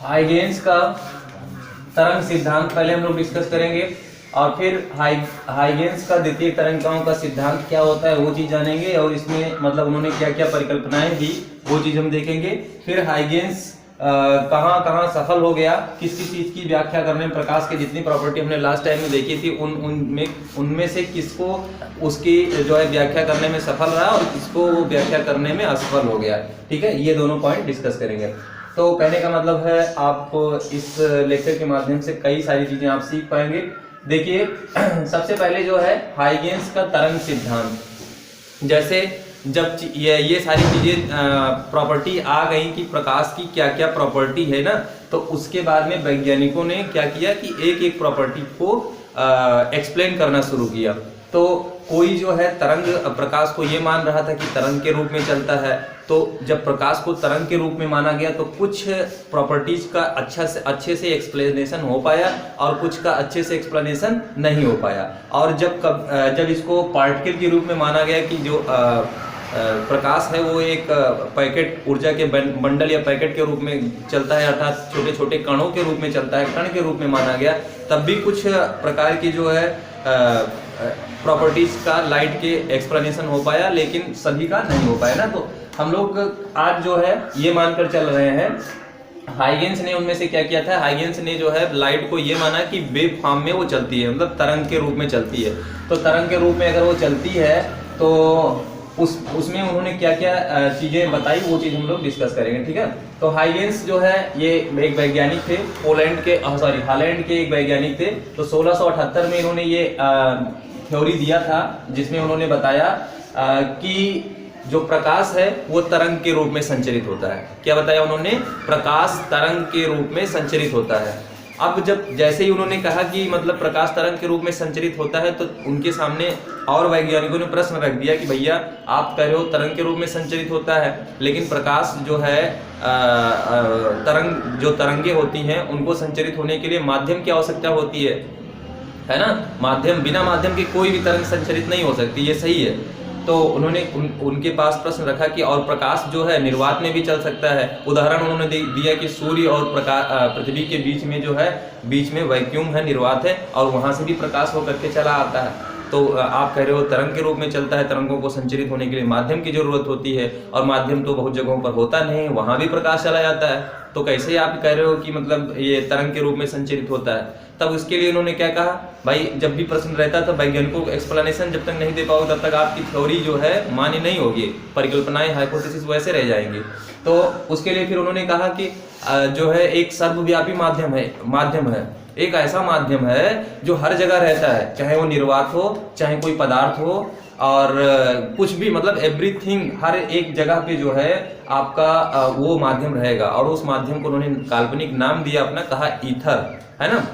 Huygens का तरंग सिद्धांत पहले हम लोग डिस्कस करेंगे और फिर हाइगेंस का द्वितीय तरंगिकाओं का सिद्धांत क्या होता है वो चीज जानेंगे और इसमें मतलब उन्होंने क्या क्या परिकल्पनाएं दी वो चीज हम देखेंगे। फिर हाइगेंस कहाँ कहाँ सफल हो गया, किस किस चीज की व्याख्या करने में प्रकाश की जितनी प्रॉपर्टी हमने लास्ट टाइम में देखी थी उनमें से किसको उसकी जो है व्याख्या करने में सफल रहा और किसको वो व्याख्या करने में असफल हो गया। ठीक है, ये दोनों पॉइंट डिस्कस करेंगे। तो कहने का मतलब है आप इस लेक्चर के माध्यम से कई सारी चीजें आप सीख पाएंगे। देखिए सबसे पहले जो है हाइगेंस का तरंग सिद्धांत, जैसे जब ये सारी चीजें प्रॉपर्टी आ गई कि प्रकाश की क्या क्या प्रॉपर्टी है ना, तो उसके बाद में वैज्ञानिकों ने क्या किया कि एक एक प्रॉपर्टी को एक्सप्लेन करना शुरू किया। तो कोई जो है तरंग प्रकाश को ये मान रहा था कि तरंग के रूप में चलता है, तो जब प्रकाश को तरंग के रूप में माना गया तो कुछ प्रॉपर्टीज का अच्छे से एक्सप्लेनेशन हो पाया और कुछ का अच्छे से एक्सप्लेनेशन नहीं हो पाया। और जब इसको पार्टिकल के रूप में माना गया कि जो प्रकाश है वो एक पैकेट ऊर्जा के बंडल या पैकेट के रूप में चलता है, अर्थात छोटे छोटे कणों के रूप में चलता है, कण के रूप में माना गया, तब भी कुछ प्रकार की जो है प्रॉपर्टीज का लाइट के एक्सप्लेनेशन हो पाया, लेकिन सभी का नहीं हो पाया ना। तो हम लोग आज जो है ये मानकर चल रहे हैं, हाइगेंस ने उनमें से क्या किया था, हाइगेंस ने जो है लाइट को ये माना कि वेव फॉर्म में वो चलती है, मतलब तरंग के रूप में चलती है। तो तरंग के रूप में अगर वो चलती है तो उसमें उन्होंने क्या क्या चीजें बताई वो चीज हम लोग डिस्कस करेंगे। ठीक है, तो हाइगेंस जो है ये एक वैज्ञानिक थे, हालैंड के एक वैज्ञानिक थे। तो 1678 में इन्होंने ये थ्योरी दिया था जिसमें उन्होंने बताया कि जो प्रकाश है वो तरंग के रूप में संचरित होता है। क्या बताया उन्होंने, प्रकाश तरंग के रूप में संचरित होता है। अब जैसे ही उन्होंने कहा कि मतलब प्रकाश तरंग के रूप में संचरित होता है, तो उनके सामने और वैज्ञानिकों ने प्रश्न रख दिया कि भैया आप कह रहे हो तरंग के रूप में संचरित होता है, लेकिन प्रकाश जो है तरंगे होती हैं उनको संचरित होने के लिए माध्यम की आवश्यकता होती है ना। माध्यम, बिना माध्यम के कोई भी तरंग संचरित नहीं हो सकती, ये सही है। तो उन्होंने उनके पास प्रश्न रखा कि और प्रकाश जो है निर्वात में भी चल सकता है। उदाहरण उन्होंने दिया कि सूर्य और पृथ्वी के बीच में जो है बीच में वैक्यूम है, निर्वात है, और वहां से भी प्रकाश होकर के चला आता है। तो आप कह रहे हो तरंग के रूप में चलता है, तरंगों को संचरित होने के लिए माध्यम की जरूरत होती है, और माध्यम तो बहुत जगहों पर होता नहीं, वहां भी प्रकाश चला जाता है। तो कैसे आप कह रहे हो कि मतलब ये तरंग के रूप में संचरित होता है। तब उसके लिए उन्होंने क्या कहा, भाई जब भी प्रश्न रहता है तो वैज्ञानिकों को एक्सप्लेनेशन जब तक नहीं दे पाओ तब तक आपकी थ्योरी जो है मान्य नहीं होगी, परिकल्पनाएं हाइपोथेसिस वैसे रह जाएंगी। तो उसके लिए फिर उन्होंने कहा कि जो है एक सर्वव्यापी माध्यम है, एक ऐसा माध्यम है जो हर जगह रहता है, चाहे वो निर्वात हो, चाहे कोई पदार्थ हो, और कुछ भी, मतलब एवरीथिंग, हर एक जगह पे जो है आपका वो माध्यम रहेगा। और उस माध्यम को उन्होंने काल्पनिक नाम दिया अपना, कहा ईथर, है ना।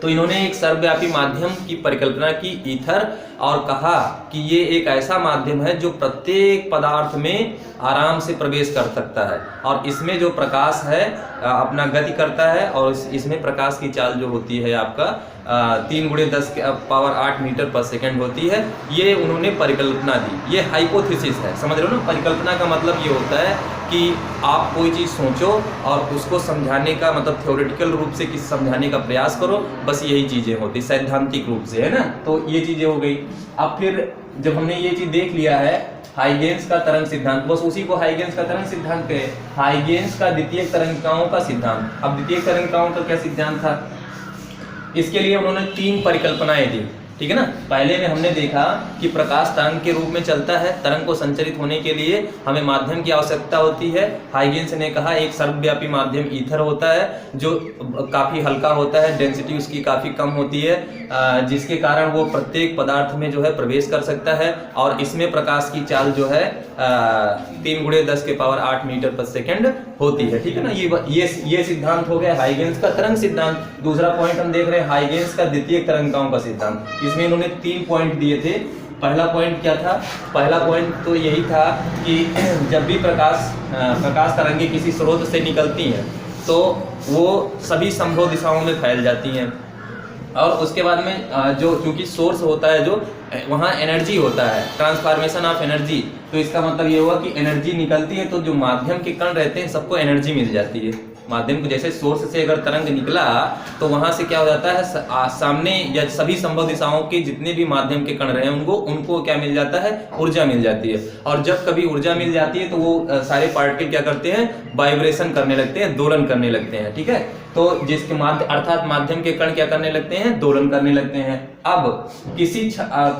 तो इन्होंने एक सर्वव्यापी माध्यम की परिकल्पना की, ईथर, और कहा कि ये एक ऐसा माध्यम है जो प्रत्येक पदार्थ में आराम से प्रवेश कर सकता है, और इसमें जो प्रकाश है अपना गति करता है, और इसमें प्रकाश की चाल जो होती है आपका 3 × 10⁸ मीटर पर सेकेंड होती है। ये उन्होंने परिकल्पना दी, ये हाइपोथेसिस है, समझ रहे हो ना। परिकल्पना का मतलब ये होता है कि आप कोई चीज़ सोचो और उसको समझाने का, मतलब थ्योरेटिकल रूप से किसी समझाने का प्रयास करो, बस यही चीज़ें होती, सैद्धांतिक रूप से, है ना। तो ये चीज़ें हो गई। अब फिर जब हमने ये चीज़ देख लिया है हाइगेंस का तरंग सिद्धांत, बस उसी को हाइगेंस का तरंग सिद्धांत कहे, हाइगेंस का द्वितीय तरंगिकाओं का सिद्धांत। अब द्वितीय तरंगिकाओं का क्या सिद्धांत था, इसके लिए उन्होंने 3 परिकल्पनाएं दी। ठीक है ना। पहले में हमने देखा कि प्रकाश तरंग के रूप में चलता है, तरंग को संचरित होने के लिए हमें माध्यम की आवश्यकता होती है। हाइगेंस ने कहा एक सर्वव्यापी माध्यम ईथर होता है जो काफी हल्का होता है, डेंसिटी उसकी काफी कम होती है, जिसके कारण वो प्रत्येक पदार्थ में जो है प्रवेश कर सकता है, और इसमें प्रकाश की चाल जो है 3 × 10⁸ मीटर पर सेकेंड होती है। ठीक है ना। ये सिद्धांत हो गया हाइगेंस का तरंग सिद्धांत। दूसरा पॉइंट हम देख रहे हैं हाइगेंस का द्वितीय तरंगिकाओं का सिद्धांत। इसमें इन्होंने 3 पॉइंट दिए थे। पहला पॉइंट क्या था, पहला पॉइंट तो यही था कि जब भी प्रकाश तरंगे किसी स्रोत से निकलती हैं तो वो सभी संभव दिशाओं में फैल जाती हैं, और उसके बाद में जो चूंकि सोर्स होता है, जो वहाँ एनर्जी होता है, ट्रांसफॉर्मेशन ऑफ एनर्जी, तो इसका मतलब ये हुआ कि एनर्जी निकलती है तो जो माध्यम के कण रहते हैं सबको एनर्जी मिल जाती है। माध्यम को जैसे सोर्स से अगर तरंग निकला तो वहां से क्या हो जाता है, सामने या सभी संभव दिशाओं के जितने भी माध्यम के कण रहे हैं उनको क्या मिल जाता है, ऊर्जा मिल जाती है। और जब कभी ऊर्जा मिल जाती है तो वो सारे पार्टिकल क्या करते हैं, वाइब्रेशन करने लगते हैं, दोलन करने लगते हैं। ठीक है, तो जिसके अर्थात माध्यम के कण क्या करने लगते हैं, दोलन करने लगते हैं। अब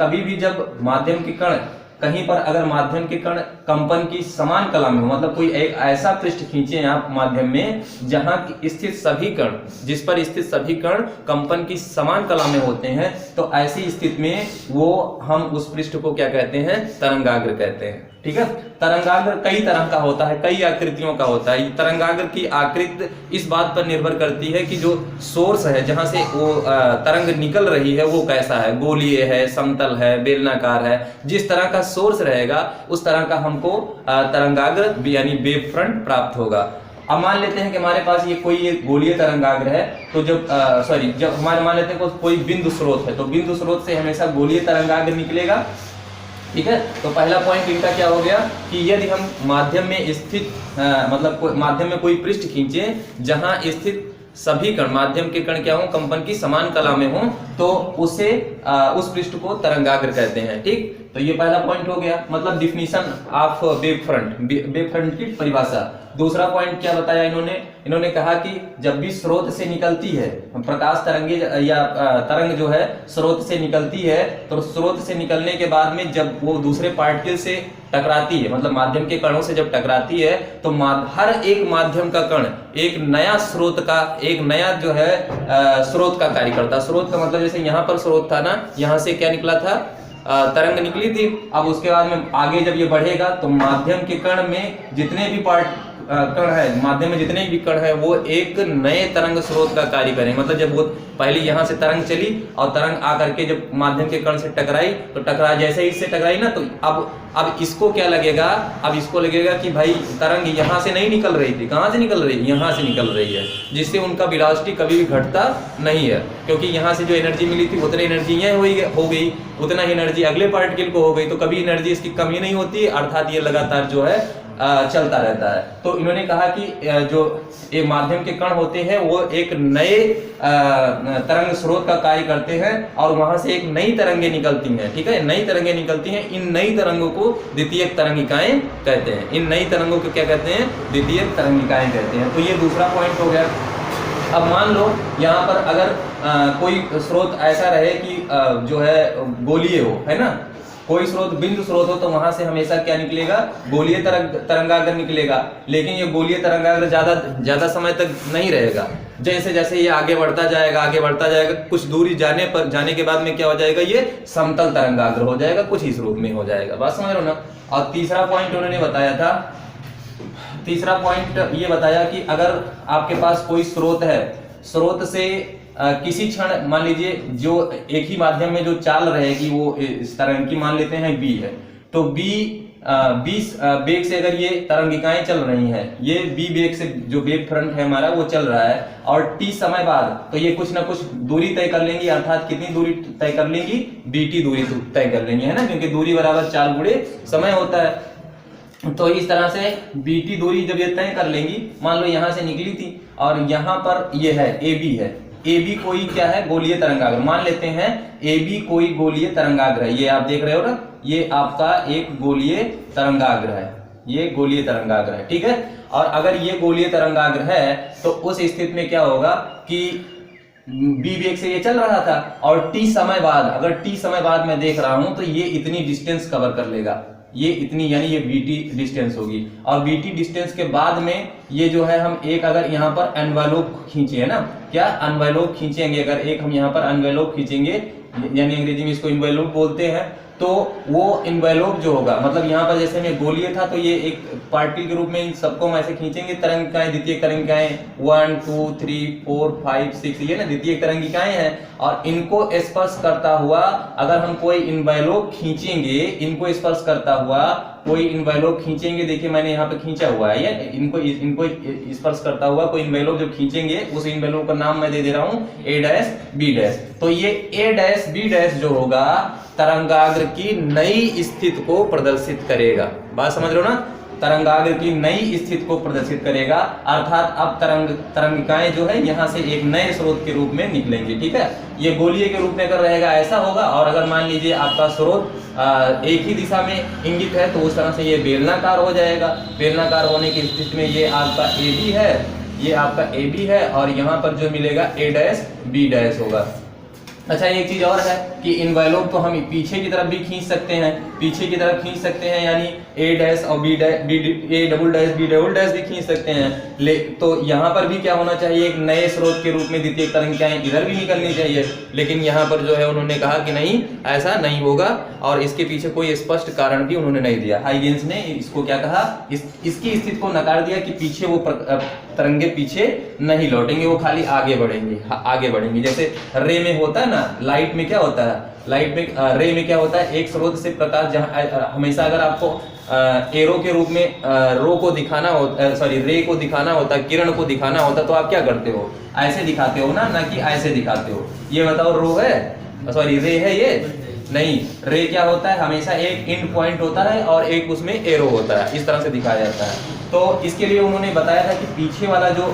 कभी भी जब माध्यम के कण कहीं पर अगर माध्यम के कण कंपन की समान कला में हो, मतलब कोई एक ऐसा पृष्ठ खींचे आप माध्यम में जहां स्थित सभी कण, जिस पर स्थित सभी कण कंपन की समान कला में होते हैं, तो ऐसी स्थिति में वो हम उस पृष्ठ को क्या कहते हैं, तरंगाग्र कहते हैं। ठीक है, तरंगाग्र कई तरह का होता है, कई आकृतियों का होता है। तरंगाग्र की आकृति इस बात पर निर्भर करती है कि जो सोर्स है, जहां से वो तरंग निकल रही है, वो कैसा है, गोलीय है, समतल है, बेलनाकार है। जिस तरह का सोर्स रहेगा उस तरह का हमको तरंगाग्र यानी वेव फ्रंट प्राप्त होगा। अब मान लेते हैं कि हमारे पास ये कोई गोलीय तरंगाग्र है, तो जब हमारे मान लेते हैं कोई बिंदु स्रोत है, तो बिंदु स्रोत से हमेशा गोलीय तरंगाग्र निकलेगा। ठीक है, तो पहला पॉइंट इनका क्या हो गया कि यदि हम माध्यम में स्थित मतलब माध्यम में कोई पृष्ठ खींचे जहां स्थित सभी कण, माध्यम के कण क्या हो, कंपन की समान कला में हो, तो उसे उस पृष्ठ को तरंगाग्र कहते हैं। ठीक, तो ये पहला पॉइंट हो गया, मतलब डिफिनीशन ऑफ वेव फ्रंट की परिभाषा। दूसरा पॉइंट क्या बताया इन्होंने कहा कि जब भी स्रोत से निकलती है प्रकाश तरंगे या तरंग जो है स्रोत से निकलती है, तो स्रोत से निकलने के बाद में जब वो दूसरे पार्टिकल से टकराती है, मतलब माध्यम के कणों से जब टकराती है, तो हर एक माध्यम का कण एक नया स्रोत का, एक नया जो है स्रोत का कार्य करता है। स्रोत का मतलब जैसे यहाँ पर स्रोत था ना, यहाँ से क्या निकला था, तरंग निकली थी। अब उसके बाद में आगे जब ये बढ़ेगा तो माध्यम के कण में जितने भी कण है, माध्यम में जितने भी कण है, वो एक नए तरंग स्रोत का कार्य करें। मतलब जब वो पहले यहाँ से तरंग चली और तरंग आकर के जब माध्यम के कण से टकराई, तो जैसे ही इससे टकराई ना, तो अब इसको क्या लगेगा, अब इसको लगेगा कि भाई तरंग यहाँ से नहीं निकल रही थी, कहाँ से निकल रही है, यहाँ से निकल रही है, जिससे उनका वेलोसिटी कभी भी घटता नहीं है, क्योंकि यहाँ से जो एनर्जी मिली थी उतनी एनर्जी यहाँ हो गई, उतना ही एनर्जी अगले पार्टिकल को हो गई, तो कभी एनर्जी इसकी कमी नहीं होती, अर्थात ये लगातार जो है चलता रहता है। तो इन्होंने कहा कि जो ये माध्यम के कण होते हैं वो एक नए तरंग स्रोत का कार्य करते हैं और वहां से एक नई तरंगें निकलती हैं। ठीक है, नई तरंगें निकलती हैं, इन नई तरंगों को द्वितीयक तरंगिकाएं कहते हैं। इन नई तरंगों को क्या कहते हैं, द्वितीयक तरंगिकाएं कहते हैं। तो ये दूसरा पॉइंट हो गया। अब मान लो यहाँ पर अगर कोई स्रोत ऐसा रहे कि जो है गोलीय हो, है ना, कोई स्रोत बिंदु स्रोत हो, तो वहां से हमेशा क्या निकलेगा, गोलीय तरंगाग्र निकलेगा। लेकिन ये गोलीय तरंगाग्र ज्यादा समय तक नहीं रहेगा। जैसे जैसे ये आगे बढ़ता जाएगा, कुछ दूरी जाने के बाद में क्या हो जाएगा, ये समतल तरंगाग्र हो जाएगा, कुछ इस रूप में हो जाएगा। बात समझ रहे हो ना। और तीसरा पॉइंट उन्होंने बताया था, तीसरा पॉइंट ये बताया कि अगर आपके पास कोई स्रोत है, स्रोत से किसी क्षण मान लीजिए जो एक ही माध्यम में जो चाल रहेगी वो इस तरंग की मान लेते हैं b है, तो b 20 वेग से अगर ये तरंगिकाएं चल रही हैं, ये b वेग से जो वेव फ्रंट है हमारा वो चल रहा है, और t समय बाद तो ये कुछ ना कुछ दूरी तय कर लेंगी, अर्थात कितनी दूरी तय कर लेंगी, bt दूरी तय कर लेंगी, है ना, क्योंकि दूरी बराबर 4 गुणे समय होता है। तो इस तरह से bt दूरी जब ये तय कर लेंगी, मान लो यहाँ से निकली थी और यहाँ पर ये है ab है, AB कोई क्या है, गोलीय तरंगाग्र मान लेते हैं, AB कोई गोलीय तरंगाग्र है, ये आप देख रहे हो ना, ये आपका एक गोलीय तरंगाग्र है, ये गोलीय तरंगाग्र है। ठीक है, और अगर ये गोलीय तरंगाग्र है तो उस स्थिति में क्या होगा कि b वेग से ये चल रहा था और t समय बाद, अगर t समय बाद मैं देख रहा हूं तो ये इतनी डिस्टेंस कवर कर लेगा, ये इतनी, यानी ये BT डिस्टेंस होगी। और BT डिस्टेंस के बाद में ये जो है हम एक अगर यहाँ पर एनवेलोप खींचे, है ना, क्या एनवेलोप खींचेंगे, अगर एक हम यहाँ पर एनवेलोप खींचेंगे, यानी अंग्रेजी में इसको एनवेलोप बोलते हैं, तो वो एनवेलोप जो होगा, मतलब यहाँ पर जैसे में गोलीय था तो ये एक पार्टिकल के रूप में इन सबको हम ऐसे खींचेंगे, तरंगिकाएं, द्वितीयक तरंगिकाएं 1 2 3 4 5 6, ये ना द्वितीयक तरंगिकाएं हैं, और इनको स्पर्श करता हुआ अगर हम कोई एनवेलोप खींचेंगे, इनको स्पर्श करता हुआ कोई एनवेलोप खींचेंगे, देखिए मैंने यहाँ पे खींचा हुआ है, ये इनको स्पर्श करता हुआ कोई एनवेलोप जब खींचेंगे, उस एनवेलोप का नाम मैं दे दे रहा हूँ A', B'। तो ये A', B' जो होगा तरंगाग्र की नई स्थिति को प्रदर्शित करेगा। बात समझ रहे हो ना। तरंगाग्र की नई स्थिति को प्रदर्शित करेगा, अर्थात अब तरंगिकाएं जो है यहाँ से एक नए स्रोत के रूप में निकलेंगी। ठीक है, ये गोलीय के रूप में अगर रहेगा ऐसा होगा, और अगर मान लीजिए आपका स्रोत एक ही दिशा में इंगित है तो उस तरह से ये बेलनाकार हो जाएगा। बेलनाकार होने की स्थिति में ये आपका ए बी है, ये आपका ए बी है, और यहाँ पर जो मिलेगा ए डैश बी डैश होगा। अच्छा, एक चीज और है कि इन वैल्यू को हम पीछे की तरफ भी खींच सकते हैं, पीछे की तरफ खींच सकते हैं, यानी ए डैश और B dash, A double dash B double dash भी खींच सकते हैं। तो यहाँ पर भी क्या होना चाहिए, एक नए स्रोत के रूप में द्वितीय तरंगिकाएं इधर भी निकलनी चाहिए, लेकिन यहाँ पर जो है उन्होंने कहा कि नहीं, ऐसा नहीं होगा, और इसके पीछे कोई स्पष्ट कारण भी उन्होंने नहीं दिया। हाइगेंस ने इसको क्या कहा, इसकी स्थिति को नकार दिया कि पीछे वो तरंगे पीछे नहीं लौटेंगे, वो खाली आगे बढ़ेंगे, आगे बढ़ेंगे। जैसे रे में होता है ना, लाइट में क्या होता है, लाइट में रे में क्या होता है, एक स्रोत से प्रकाश जहां हमेशा अगर आपको एरो के रूप में रो को दिखाना होता, सॉरी रे को दिखाना होता, किरण को दिखाना होता, तो आप क्या करते हो, ऐसे दिखाते हो ना कि ऐसे दिखाते हो। ये बताओ, रो है, सॉरी रे है ये नहीं, रे क्या होता है, हमेशा एक एंड पॉइंट होता है और एक उसमें एरो होता है, इस तरह से दिखाया जाता है। तो इसके लिए उन्होंने बताया था कि पीछे वाला जो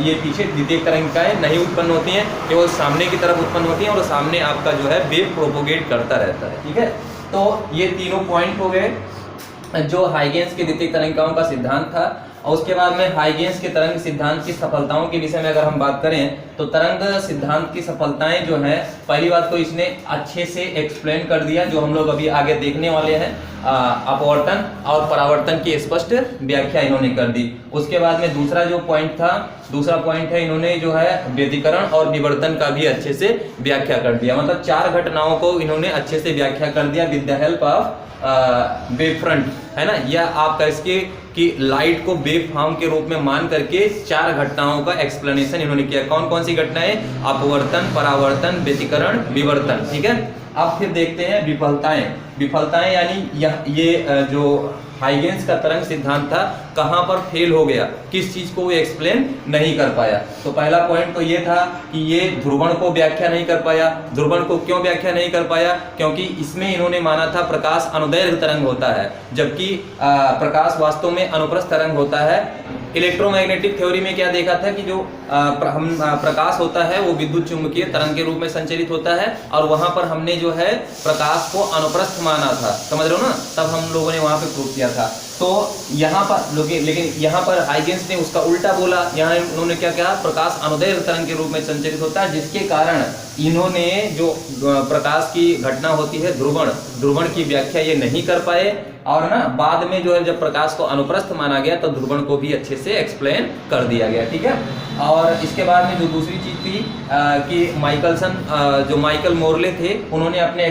ये पीछे द्वितीय तरंगिकाएं नहीं उत्पन्न होती हैं, केवल सामने की तरफ उत्पन्न होती हैं, और सामने आपका जो है वेव प्रोपोगेट करता रहता है। ठीक है, तो ये तीनों पॉइंट हो गए जो हाइगेंस के द्वितीय तरंगिकाओं का सिद्धांत था। और उसके बाद में हाइगेंस के तरंग सिद्धांत की सफलताओं के विषय में अगर हम बात करें तो तरंग सिद्धांत की सफलताएं जो है, पहली बात तो इसने अच्छे से एक्सप्लेन कर दिया, जो हम लोग अभी आगे देखने वाले हैं, अपवर्तन और परावर्तन की स्पष्ट व्याख्या इन्होंने कर दी। उसके बाद में दूसरा जो पॉइंट था, दूसरा पॉइंट है, इन्होंने जो है व्यतिकरण और विवर्तन का भी अच्छे से व्याख्या कर दिया। मतलब चार घटनाओं को इन्होंने अच्छे से व्याख्या कर दिया with the help of wave front, है ना, या आप कह सके कि लाइट को वेव फॉर्म के रूप में मान करके चार घटनाओं का एक्सप्लेनेशन इन्होंने किया। कौन कौन सी घटनाएं, अपवर्तन, परावर्तन, व्यतिकरण, विवर्तन। ठीक है, अब फिर देखते हैं विफलताएं। विफलताएं यानी ये जो हाइगेंस का तरंग सिद्धांत था, कहां पर फेल हो गया, किस चीज को वो एक्सप्लेन नहीं कर पाया। तो पहला पॉइंट तो ये था कि ये ध्रुवण को व्याख्या नहीं कर पाया। ध्रुवण को क्यों व्याख्या नहीं कर पाया, क्योंकि इसमें इन्होंने माना था प्रकाश अनुदैर्घ्य तरंग होता है, जबकि प्रकाश वास्तव में अनुप्रस्थ तरंग होता है। इलेक्ट्रोमैग्नेटिक थ्योरी में क्या देखा था कि जो प्रकाश होता है वो विद्युत चुंबकीय तरंग के रूप में संचरित होता है, और वहां पर हमने जो है प्रकाश को अनुप्रस्थ माना था, समझ रहे हो ना, तब हम लोगों ने वहां पे प्रूव किया था। तो यहाँ पर लेकिन यहाँ पर हाइगेंस ने उसका उल्टा बोला। यहाँ उन्होंने क्या कहा, प्रकाश अनुदैर्घ्य तरंग के रूप में संचरित होता है, जिसके कारण इन्होंने जो प्रकाश की घटना होती है ध्रुवण की व्याख्या ये नहीं कर पाए। और ना बाद में जो है जब प्रकाश को अनुप्रस्थ माना गया तो ध्रुवण को भी अच्छे से एक्सप्लेन कर दिया गया। ठीक है, और इसके बाद में जो दूसरी चीज थी कि जो माइकल मोरले थे, उन्होंने अपने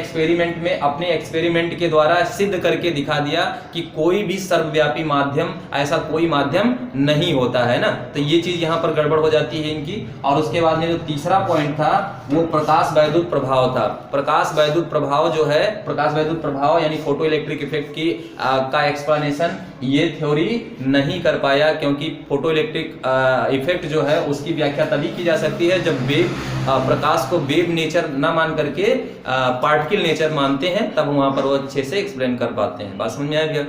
एक्सपेरिमेंट के द्वारा सिद्ध करके दिखा दिया कि कोई भी सर्वव्यापी माध्यम, ऐसा कोई माध्यम नहीं होता है ना। तो ये चीज यहाँ पर गड़बड़ हो जाती है इनकी। और उसके बाद में जो तीसरा पॉइंट था वो प्रकाश वैद्युत प्रभाव था। प्रकाश वैद्युत प्रभाव जो है, प्रकाश वैद्युत प्रभाव यानी फोटो इलेक्ट्रिक इफेक्ट की का एक्सप्लेनेशन ये थ्योरी नहीं कर पाया, क्योंकि फोटो इलेक्ट्रिक इफेक्ट जो है उसकी व्याख्या तभी की जा सकती है जब वेव प्रकाश को वेव नेचर ना मान करके पार्टिकल नेचर मानते हैं, तब वहां पर वो अच्छे से एक्सप्लेन कर पाते हैं। बात समझ में आया भैया?